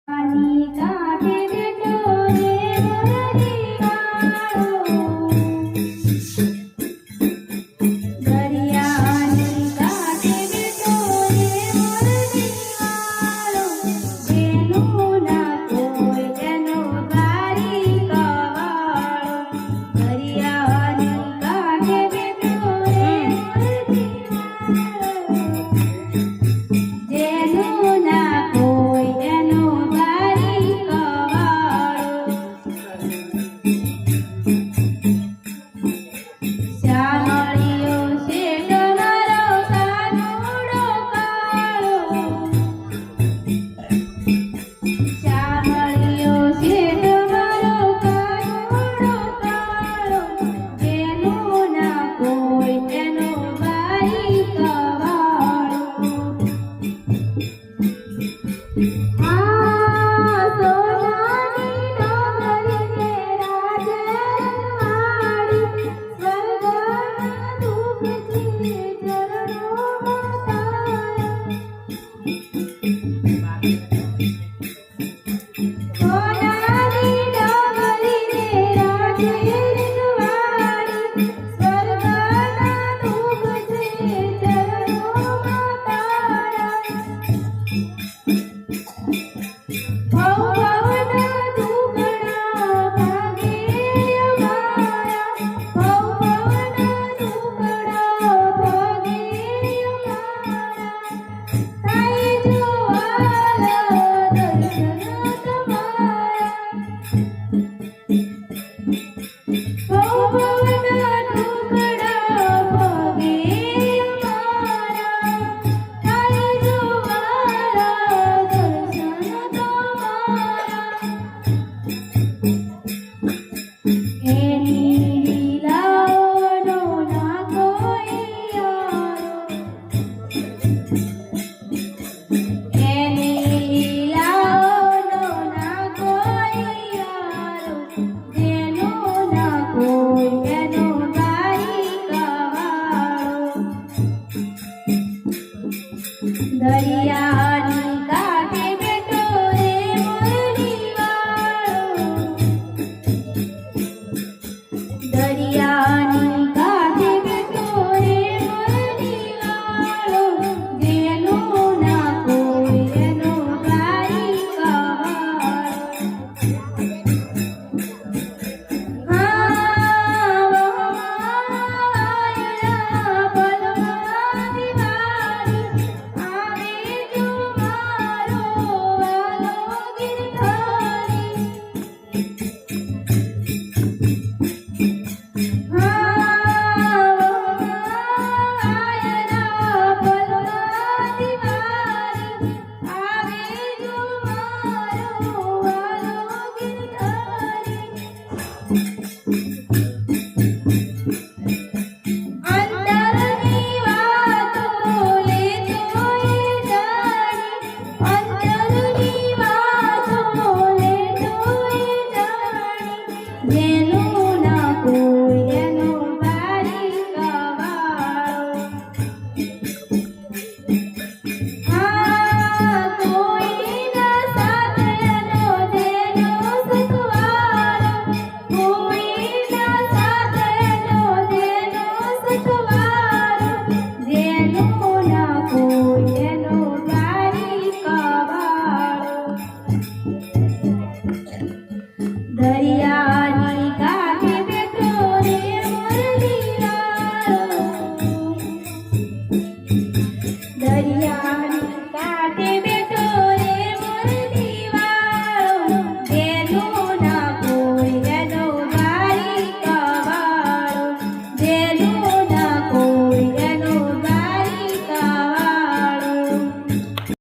પાણી કાઢે બેઠો રે મોરલી વાળો, દરિયાની કાંઠે બેઠો રે મોરલી વાળો, જેનું ના કોઈ તેનો બારી કવાળો, દરિયાની કાંઠે બેઠો રે મોરલી વાળો, જેનું ના કોઈ તેનો બારી કવાળો, શામળિયો શેઠ મારો કાનુડો કાળો, શામળિયો શેઠ મારો કાનુડો કાળો, જેનું ના કોઈ તેનો બારી કવાળો. આ સોનાની ડોંગરીને રાજવાડી, સ્વર્ગના દુઃખથી ચરણોમાં તારા, સોનાની ડોંગરીને રાજવાડી, સ્વર્ગના દુઃખથી ચરણોમાં તારા,